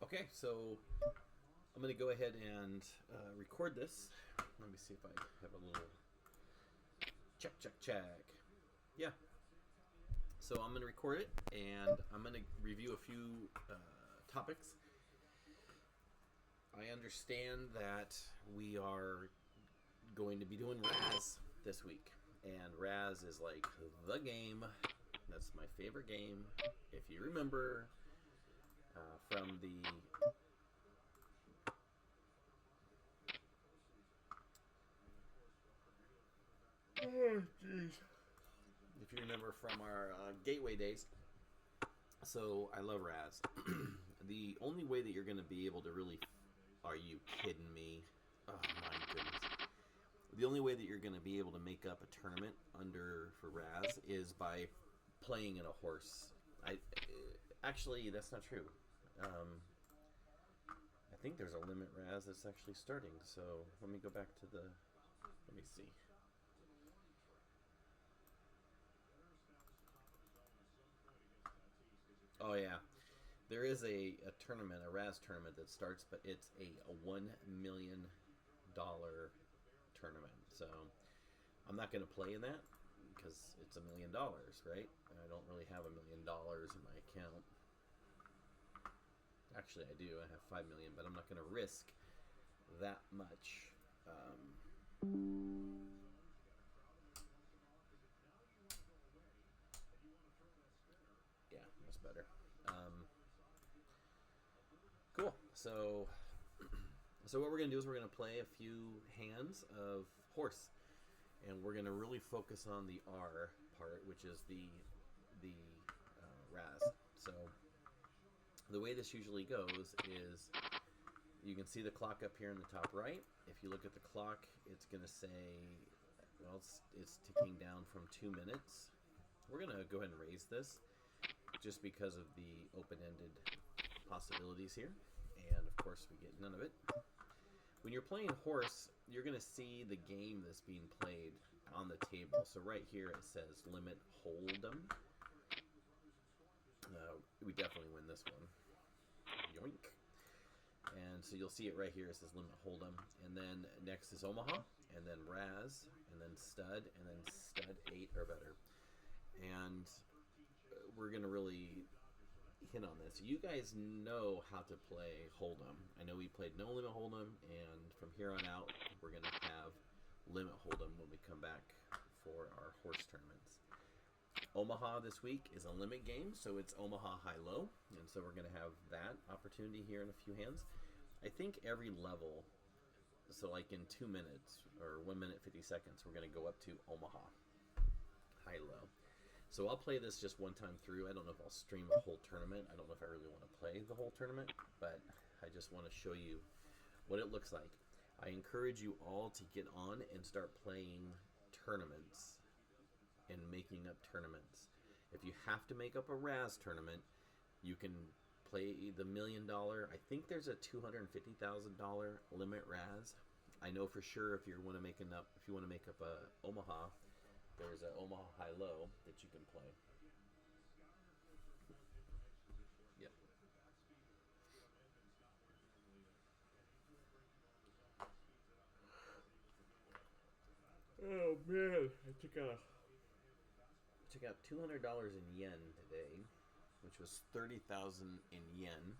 Okay, so I'm going to go ahead and record this. Let me see if I have a little check. Yeah. So I'm going to record it, and I'm going to review a few topics. I understand that we are going to be doing Razz this week, and Razz is like the game. That's my favorite game. If you remember from the if you remember from our Gateway days. So I love Razz. The only way that you're going to be able to really, are you kidding me? Oh my goodness. The only way that you're going to be able to make up a tournament for Razz is by playing in a horse. Actually, that's not true. I think there's a limit Razz that's actually starting. So let me go back to let me see. Oh yeah, there is a tournament, a Razz tournament that starts, but it's a $1 million tournament. So I'm not going to play in that because it's $1 million, right? I don't really have $1 million in my account. Actually, I do. I have 5 million, but I'm not going to risk that much. Yeah, that's better. Cool. So what we're going to do is we're going to play a few hands of horse, and we're going to really focus on the R part, which is the Razz. So the way this usually goes is you can see the clock up here in the top right. If you look at the clock, it's going to say, well, it's ticking down from 2 minutes. We're going to go ahead and raise this just because of the open-ended possibilities here. And, of course, we get none of it. When you're playing horse, you're going to see the game that's being played on the table. So right here it says limit hold'em. We definitely win this one. Yoink. And so you'll see it right here. It says limit hold'em. And then next is Omaha, and then Razz, and then stud, and then stud 8 or better. And we're going to really hit on this. You guys know how to play hold'em. I know we played no limit hold'em, and from here on out, we're going to have limit hold'em when we come back for our horse tournaments. Omaha this week is a limit game, so it's Omaha High-Low, and so we're going to have that opportunity here in a few hands. I think every level, so like in 2 minutes or 1 minute 50 seconds, we're going to go up to Omaha High-Low. So I'll play this just one time through. I don't know if I'll stream a whole tournament. I don't know if I really want to play the whole tournament, but I just want to show you what it looks like. I encourage you all to get on and start playing tournaments and making up tournaments. If you have to make up a Razz tournament, you can play the $1 million. I think there's a $250,000 limit Razz. I know for sure if you want to make up a Omaha, there's an Omaha High-Low that you can play. Yep. Oh man, I took out $200 in yen today, which was 30,000 in yen.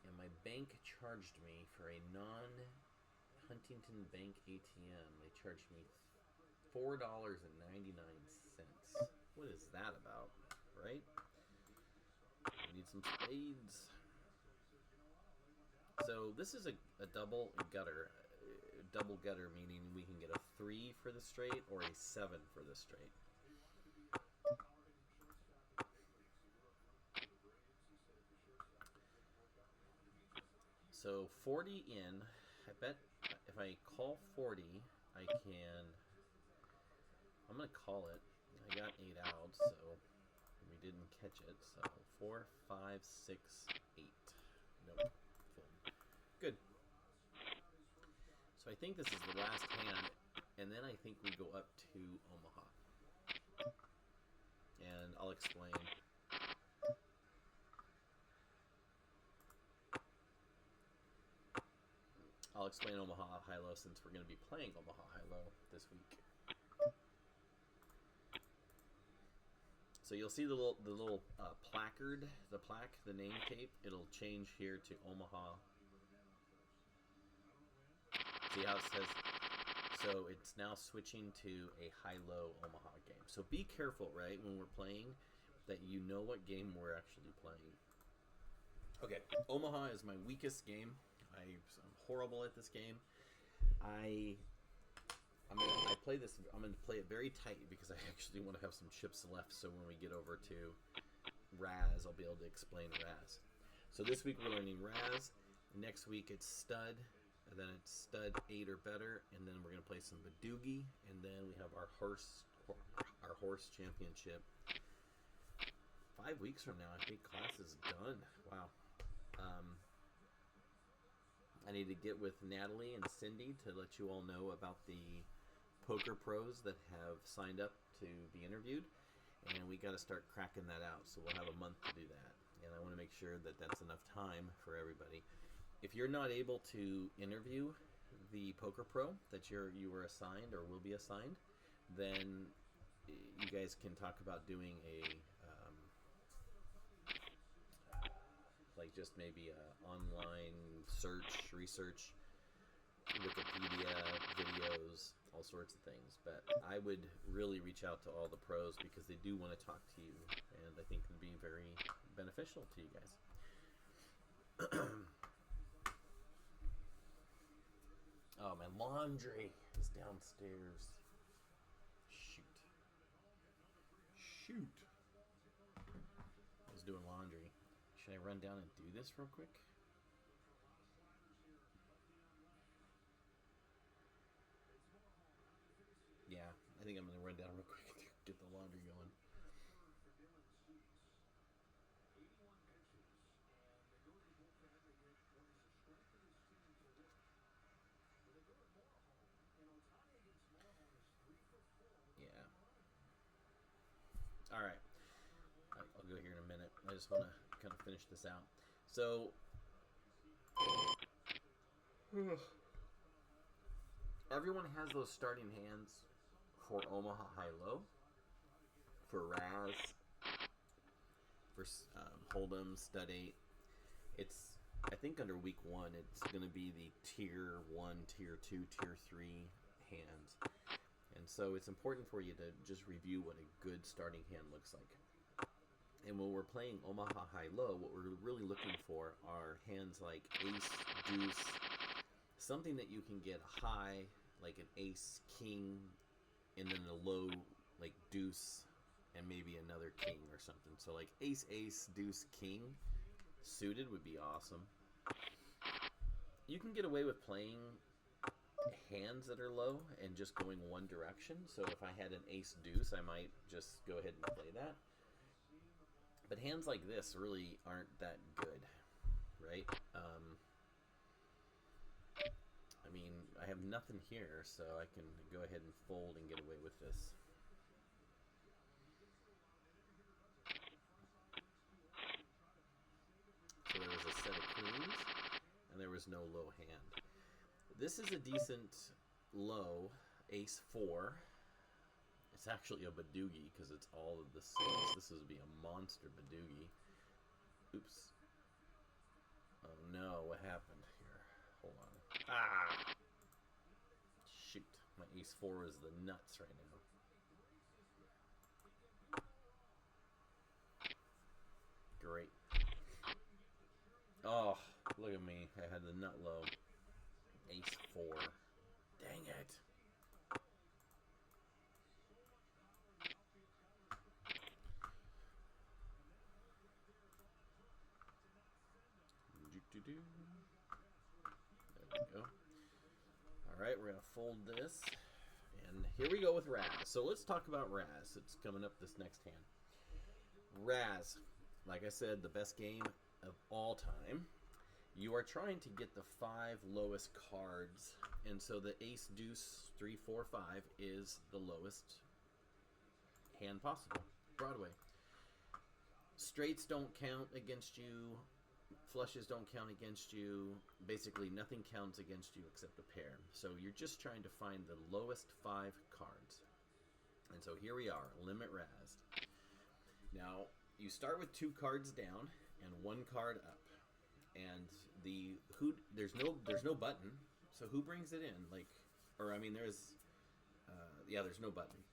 And my bank charged me for a non-Huntington Bank ATM. They charged me $4.99. What is that about, right? We need some spades. So this is a double gutter. Double gutter meaning we can get a 3 for the straight or a 7 for the straight. So 40 in. I bet if I call 40, I'm going to call it. I got 8 out, so we didn't catch it. So 4, 5, 6, 8. Nope. Good. So I think this is the last hand, and then I think we go up to Omaha. And I'll explain. I'll explain Omaha Hi-Lo since we're going to be playing Omaha Hi-Lo this week. So you'll see the little placard, the name tape. It'll change here to Omaha. See how it says? So it's now switching to a Hi-Lo Omaha game. So be careful, right, when we're playing, that you know what game we're actually playing. Okay, Omaha is my weakest game. I'm horrible at this game. I'm gonna play this. I'm gonna play it very tight because I actually want to have some chips left. So when we get over to Razz, I'll be able to explain Razz. So this week we're learning Razz. Next week it's Stud, and then it's Stud 8 or better, and then we're gonna play some Badoogie, and then we have our horse championship. 5 weeks from now, I think class is done. Wow. I need to get with Natalie and Cindy to let you all know about the poker pros that have signed up to be interviewed, and we got to start cracking that out. So we'll have a month to do that, and I want to make sure that that's enough time for everybody. If you're not able to interview the poker pro that you were assigned or will be assigned, then you guys can talk about doing a like just maybe a online research, Wikipedia videos, all sorts of things. But I would really reach out to all the pros because they do want to talk to you, and I think it would be very beneficial to you guys. Oh, my laundry is downstairs. Shoot. I was doing laundry. Should I run down and do this real quick? Yeah, I think I'm going to run down real quick and get the laundry going. Yeah. All right. I'll go here in a minute. I just want to kind of finish this out. So, everyone has those starting hands for Omaha Hi-Lo, for Razz, for Hold'em, Stud 8. It's, I think under week 1, it's going to be the tier 1, tier 2, tier 3 hands. And so it's important for you to just review what a good starting hand looks like. And when we're playing Omaha Hi-Lo, what we're really looking for are hands like ace, deuce, something that you can get high, like an ace, king, and then a low, like deuce, and maybe another king or something. So like ace, ace, deuce, king, suited would be awesome. You can get away with playing hands that are low and just going one direction. So if I had an ace, deuce, I might just go ahead and play that. But hands like this really aren't that good, right? I mean, I have nothing here, so I can go ahead and fold and get away with this. So there was a set of queens, and there was no low hand. This is a decent low, ace 4. It's actually a Badoogie because it's all of the six. This would be a monster Badoogie. Oops. Oh no, what happened here? Hold on. Ah! Shoot. My ace 4 is the nuts right now. Great. Oh, look at me. I had the nut low. Ace 4. Dang it. There we go. Alright, we're going to fold this. And here we go with Razz. So let's talk about Razz. It's coming up this next hand. Razz, like I said, the best game of all time. You are trying to get the 5 lowest cards. And so the ace, deuce, 3, 4, 5 is the lowest hand possible. Broadway. Straights don't count against you. flushes don't count against you. Basically, nothing counts against you except a pair. So you're just trying to find the lowest 5 cards. And so here we are, limit Razz. Now, you start with 2 cards down and 1 card up. And there's no button. So who brings it in? There's no button.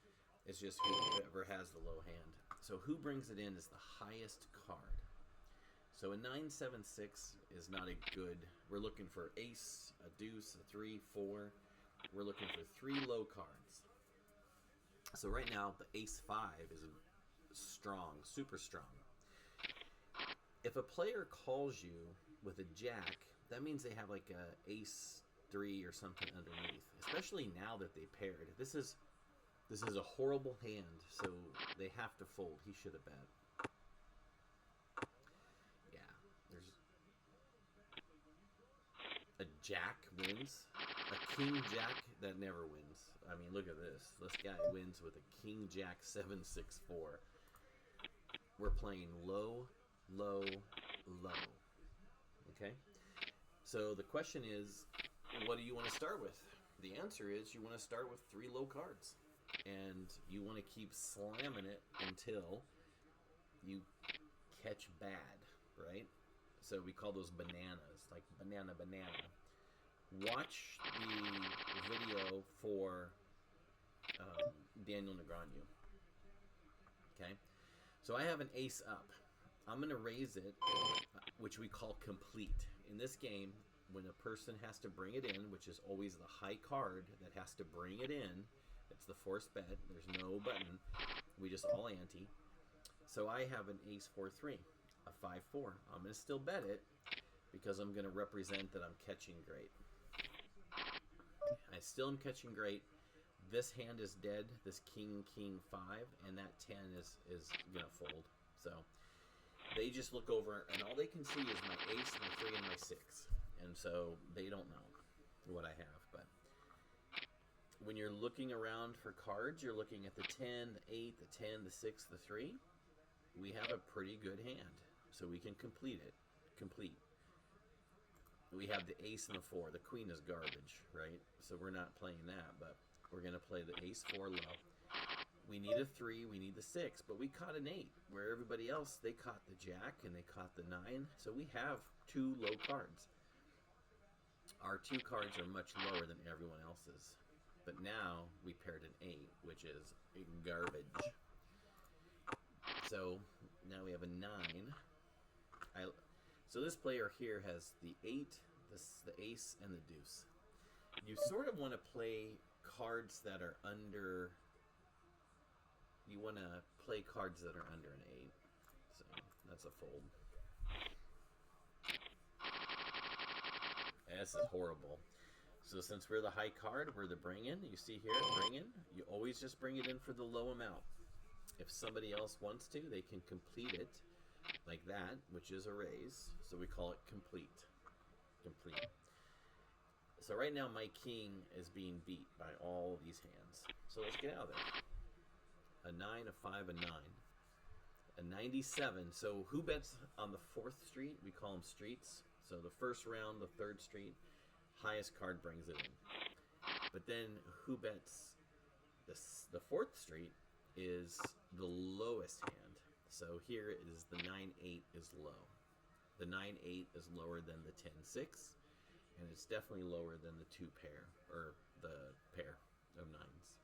It's just whoever has the low hand. So who brings it in is the highest card. So a 9-7-6 is not a good. We're looking for ace, a deuce, a 3, 4. We're looking for 3 low cards. So right now the ace 5 is strong, super strong. If a player calls you with a jack, that means they have like a ace 3 or something underneath. Especially now that they paired. This is a horrible hand, so they have to fold. He should have bet. A jack wins. A king jack, that never wins. I mean, look at this. This guy wins with a king jack 7-6-4. We're playing low, low, low. Okay? So the question is, what do you want to start with? The answer is you want to start with 3 low cards. And you want to keep slamming it until you catch bad, right? So we call those bananas, like banana. Watch the video for Daniel Negreanu. Okay? So I have an ace up. I'm going to raise it, which we call complete. In this game, when a person has to bring it in, which is always the high card that has to bring it in, it's the forced bet. There's no button. We just all ante. So I have an ace 4-3, a 5-4. I'm going to still bet it because I'm going to represent that I'm catching great. I still am catching great. This hand is dead. This king 5, and that 10 is going to fold. So they just look over, and all they can see is my ace, my 3, and my 6. And so they don't know what I have. But when you're looking around for cards, you're looking at the 10, the 8, the 10, the 6, the 3. We have a pretty good hand, so we can complete it. We have the ace and the 4. The queen is garbage, right? So we're not playing that, but we're going to play the ace 4 low. We need a 3, we need the 6, but we caught an 8, where everybody else, they caught the jack and they caught the 9. So we have 2 low cards. Our 2 cards are much lower than everyone else's. But now we paired an 8, which is garbage. So now we have a 9. So this player here has the 8, the ace, and the deuce. You sort of want to play cards that are under. You want to play cards that are under an 8. So that's a fold. And this is horrible. So since we're the high card, we're the bring in. You see here, bring in. You always just bring it in for the low amount. If somebody else wants to, they can complete it like that, which is a raise. So we call it complete. So right now my king is being beat by all these hands. So let's get out of there. A 9, a 5, a 9. A 97. So who bets on the 4th street? We call them streets. So the first round, the 3rd street, highest card brings it in. But then who bets the 4th street is the lowest hand. So here is the 9-8 is low. The 9-8 is lower than the 10-6, and it's definitely lower than the 2 pair, or the pair of 9s.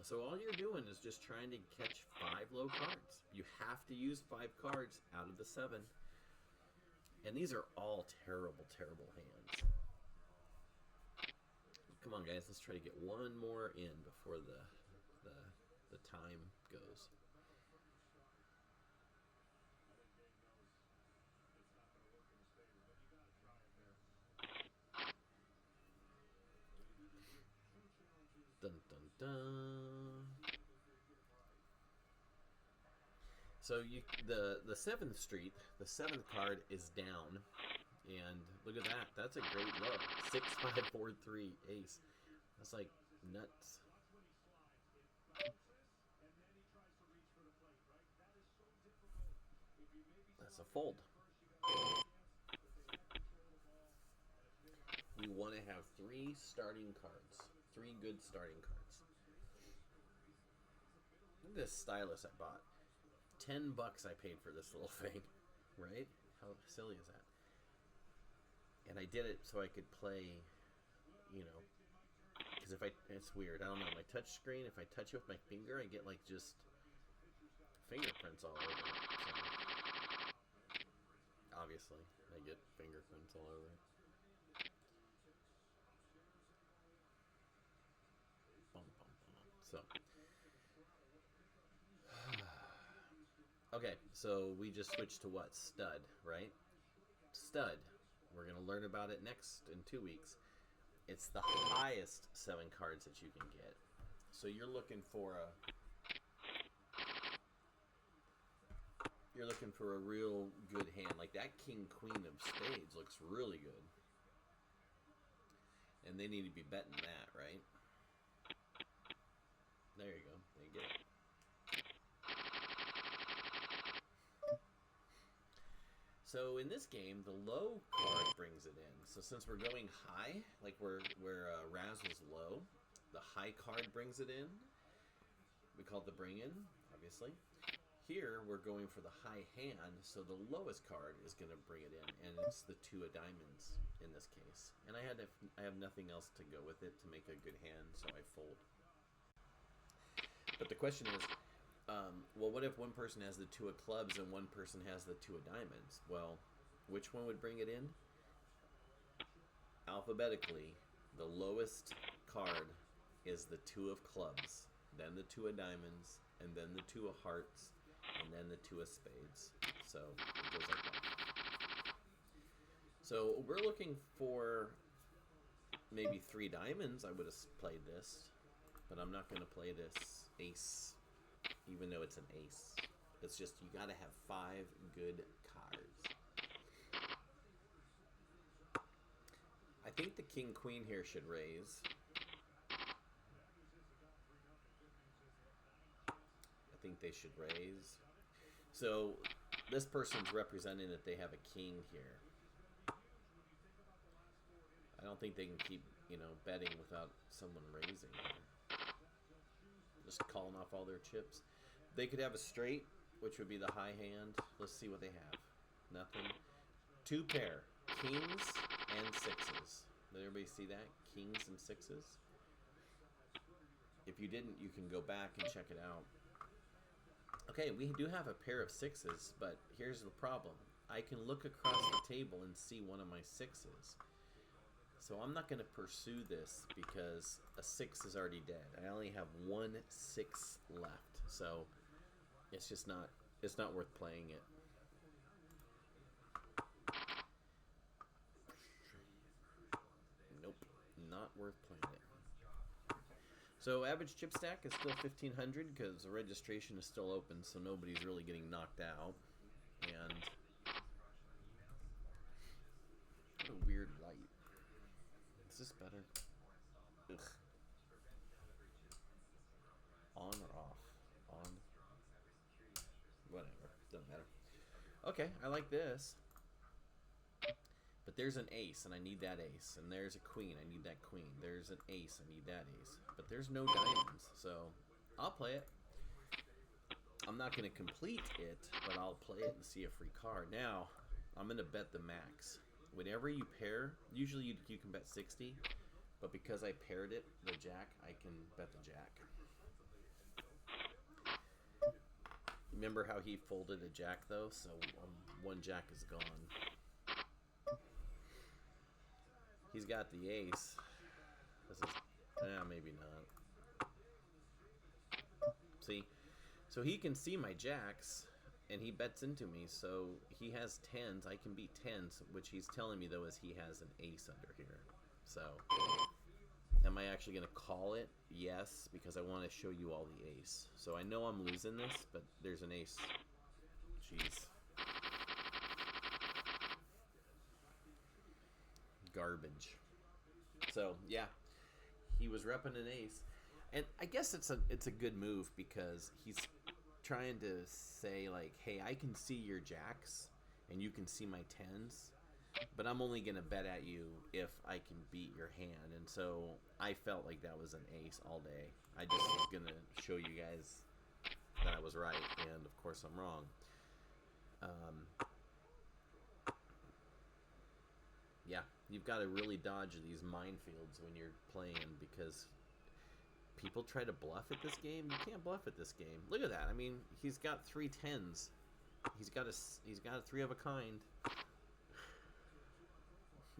So all you're doing is just trying to catch 5 low cards. You have to use 5 cards out of the 7. And these are all terrible, terrible hands. Come on, guys. Let's try to get one more in before the time goes. Dun, dun, dun. So the 7th street, the 7th card is down, and look at that. That's a great low. 6, 5, 4, 3, ace. That's like nuts. That's a fold. We want to have 3 starting cards. 3 good starting cards. Look at this stylus I bought. $10 I paid for this little thing. Right? How silly is that? And I did it so I could play, you know, because it's weird. I don't know. My touch screen, if I touch it with my finger, I get like just fingerprints all over it. So, obviously, I get fingerprints all over it. So, okay, so we just switched to what? Stud, right? Stud. We're going to learn about it next in 2 weeks. It's the highest 7 cards that you can get. So you're looking for a real good hand. Like that King Queen of Spades looks really good. And they need to be betting that, right? There you go. They get it. So in this game, the low card brings it in. So since we're going high, like where Razz was low, the high card brings it in. We call it the bring in, obviously. Here we're going for the high hand, so the lowest card is going to bring it in, and it's the 2 of diamonds in this case. And I have nothing else to go with it to make a good hand, so I fold. But the question is, well, what if one person has the 2 of clubs and one person has the 2 of diamonds? Well, which one would bring it in? Alphabetically, the lowest card is the 2 of clubs, then the 2 of diamonds, and then the 2 of hearts, and then the 2 of spades. So it goes like that. So we're looking for maybe 3 diamonds. I would have played this, but I'm not going to play this ace, even though it's an ace. It's just you got to have 5 good cards. I think the King Queen here should raise. I think they should raise. So this person's representing that they have a king here. I don't think they can keep, betting without someone raising here. Just calling off all their chips. They could have a straight, which would be the high hand. Let's see what they have. Nothing. 2 pair. Kings and 6s. Did everybody see that? Kings and 6s. If you didn't, you can go back and check it out. Okay, we do have a pair of 6s, but here's the problem. I can look across the table and see one of my 6s. So I'm not going to pursue this because a 6 is already dead. I only have 1 6 left. So it's just not, it's not worth playing it. Nope, not worth playing it. So average chip stack is still 1,500 because the registration is still open, so nobody's really getting knocked out. And what a weird light. Is this better? Ugh. On or off? On. Whatever. Doesn't matter. Okay, I like this. But there's an ace, and I need that ace. And there's a queen, I need that queen. There's an ace, I need that ace. But there's no diamonds, so I'll play it. I'm not going to complete it, but I'll play it and see a free card. Now, I'm going to bet the max. Whenever you pair, usually you can bet 60, but because I paired it, the jack, I can bet the jack. Remember how he folded a jack though? So one jack is gone. He's got the ace. This is, maybe not. See? So he can see my jacks, and he bets into me, so he has 10s. I can beat 10s, which he's telling me, though, is he has an ace under here. So, am I actually going to call it? Yes, because I want to show you all the ace. So I know I'm losing this, but there's an ace. Jeez. Garbage. So, yeah. He was repping an ace. And I guess it's a good move because he's trying to say, like, hey, I can see your jacks, and you can see my tens, but I'm only going to bet at you if I can beat your hand. And so I felt like that was an ace all day. I just was going to show you guys that I was right, and of course I'm wrong. Yeah, you've got to really dodge these minefields when you're playing, because people try to bluff at this game. You can't bluff at this game. Look at that. I mean, he's got 3 tens. He's got a 3 of a kind.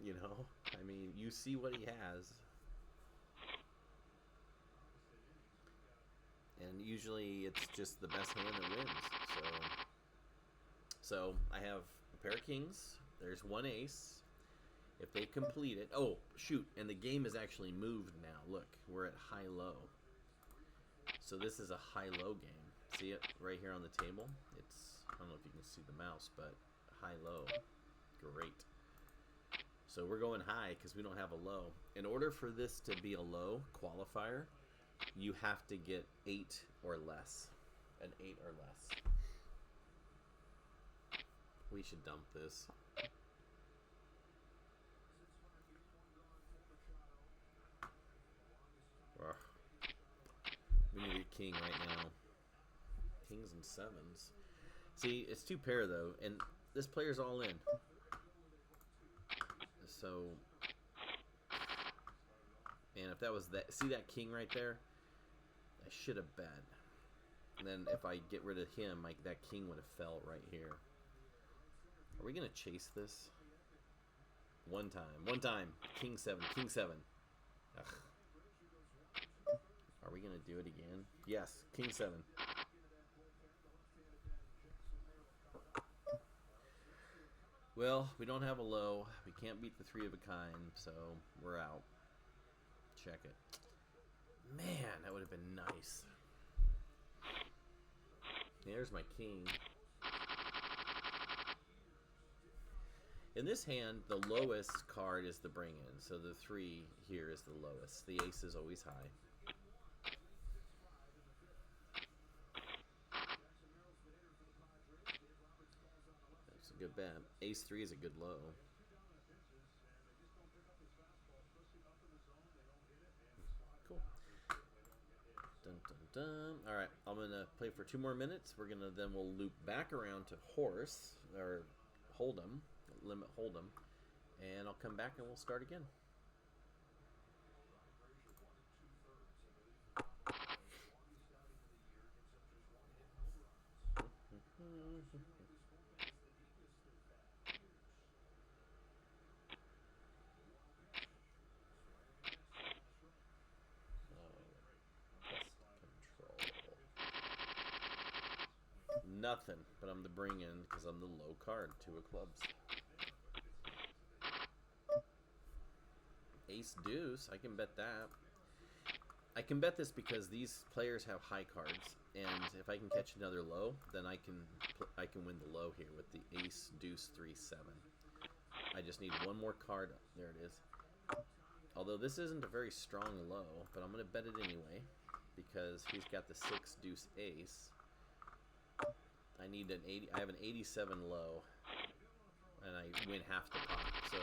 You know, I mean, you see what he has. And usually it's just the best hand that wins. So I have a pair of kings. There's 1 ace. If they complete it... Oh, shoot. And the game is actually moved now. Look, we're at high-low. So this is a high-low game. See it right here on the table? It's... I don't know if you can see the mouse, but high-low. Great. So we're going high because we don't have a low. In order for this to be a low qualifier, you have to get 8 or less. An 8 or less. We should dump this. We need a king right now. Kings and 7s. See, it's 2 pair though, and this player's all in. So, and if that was that, see that king right there? I should have bet. And then if I get rid of him, like that king would have fell right here. Are we gonna chase this? One time. King 7, King 7. Ugh. Are we gonna do it again? Yes, King 7. Well, we don't have a low. We can't beat the 3 of a kind, so we're out. Check it. Man, that would have been nice. There's my king. In this hand, the lowest card is the bring-in, so the 3 here is the lowest. The ace is always high. That's a good bet. Ace 3 is a good low. Cool. Dun, dun, dun. All right, I'm gonna play for 2 more minutes. Then we'll loop back around to horse or hold'em, limit hold'em, and I'll come back and we'll start again. Nothing, but I'm the bring-in because I'm the low card. 2 of clubs. Ace deuce, I can bet that. I can bet this because these players have high cards, and if I can catch another low, then I can win the low here with the ace deuce 3 7. I just need 1 more card. There it is. Although this isn't a very strong low, but I'm going to bet it anyway because he's got the 6 deuce ace. I need an 80. I have an 87 low, and I win half the pot. So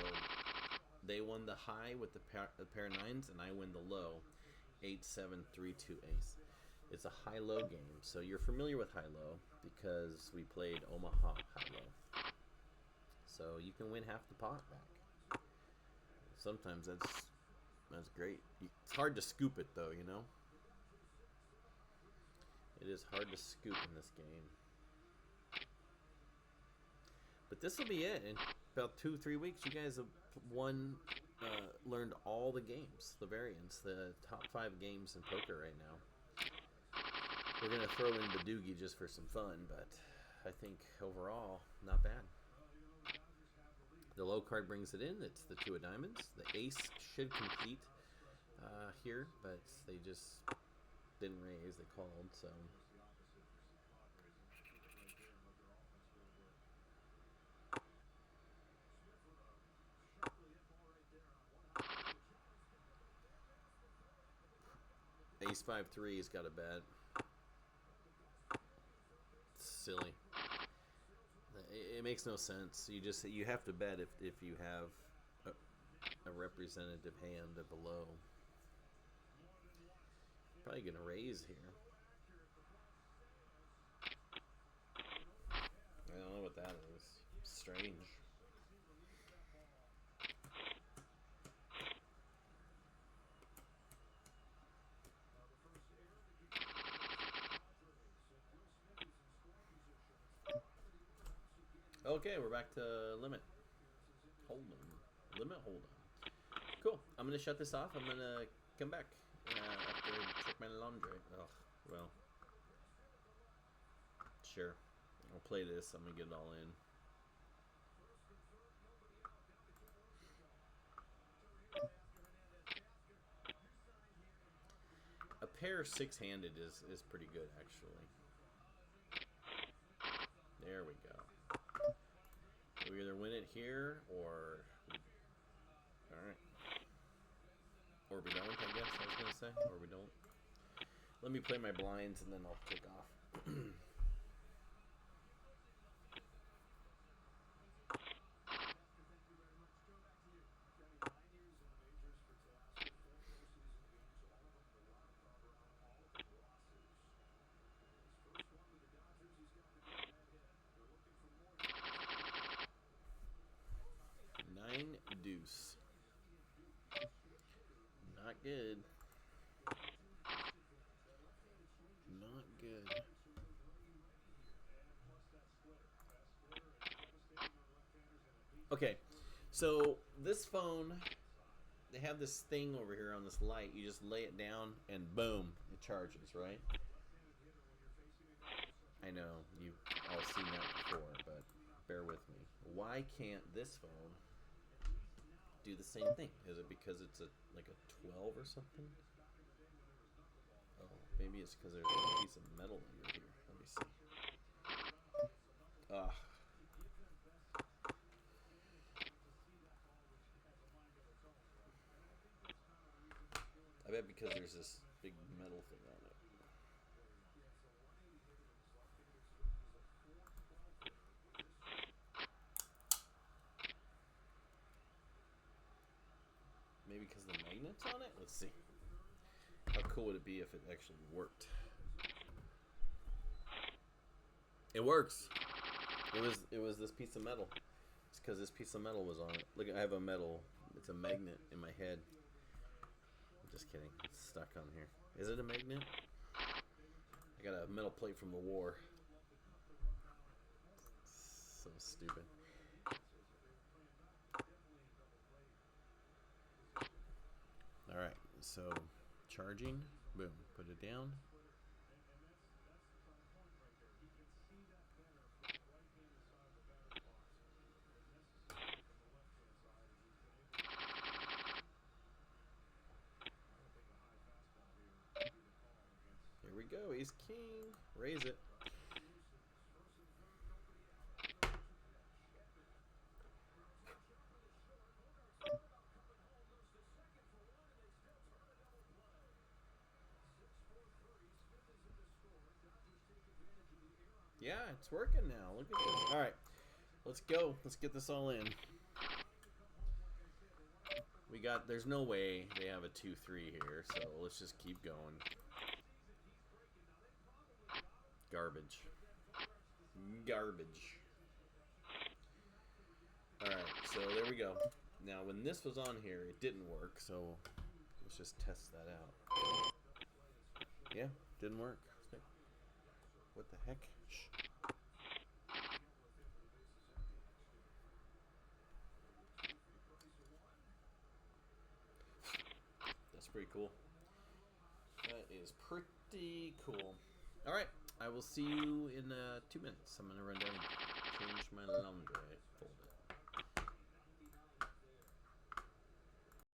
they won the high with the pair of 9s, and I win the low, 8 7 3 2 ace. It's a high-low game, so you're familiar with high-low because we played Omaha high-low. So you can win half the pot back. Sometimes that's great. It's hard to scoop it though, you know. It is hard to scoop in this game. But this will be it. In about 2-3 weeks, you guys have learned all the games, the variants, the top 5 games in poker right now. We're going to throw in the doogie just for some fun, but I think overall, not bad. The low card brings it in. It's the 2 of diamonds. The ace should complete here, but they just didn't raise. They called, so... Ace 5-3 has got a bet. It's silly. makes no sense. You have to bet if you have a representative hand below. Probably gonna raise here. I don't know what that is. Strange. Okay, we're back to limit. Hold 'em. Limit hold 'em. Cool. I'm gonna shut this off. I'm gonna come back after I check my laundry. Oh, well. Sure. I'll play this. I'm gonna get it all in. A pair six-handed is pretty good, actually. There we go. We either win it here or... Alright. Or we don't, I guess I was going to say. Or we don't. Let me play my blinds and then I'll take off. Nine deuce. Not good. Not good. Okay, so this phone, they have this thing over here on this light. You just lay it down and boom, it charges, right? I know, you've all seen that before, but bear with me. Why can't this phone do the same thing? Is it because it's like a 12 or something? Oh, maybe it's because there's a piece of metal under here. Let me see. I bet because there's this big metal thing on it. Maybe because the magnet's on it? Let's see. How cool would it be if it actually worked? It works. It was this piece of metal. It's because this piece of metal was on it. Look, I have a metal. It's a magnet in my head. I'm just kidding. It's stuck on here. Is it a magnet? I got a metal plate from the war. So stupid. Alright, so charging. Boom. Put it down. Here we go. He's king. Raise it. Yeah, it's working now. Look at this. All right, let's go. Let's get this all in. We got. There's no way they have a 2-3 here, so let's just keep going. Garbage. Garbage. All right, so there we go. Now, when this was on here, it didn't work, so let's just test that out. Yeah, didn't work. What the heck? Shh. That's pretty cool. That is pretty cool. All right, I will see you in 2 minutes. I'm gonna run down and change my laundry folder.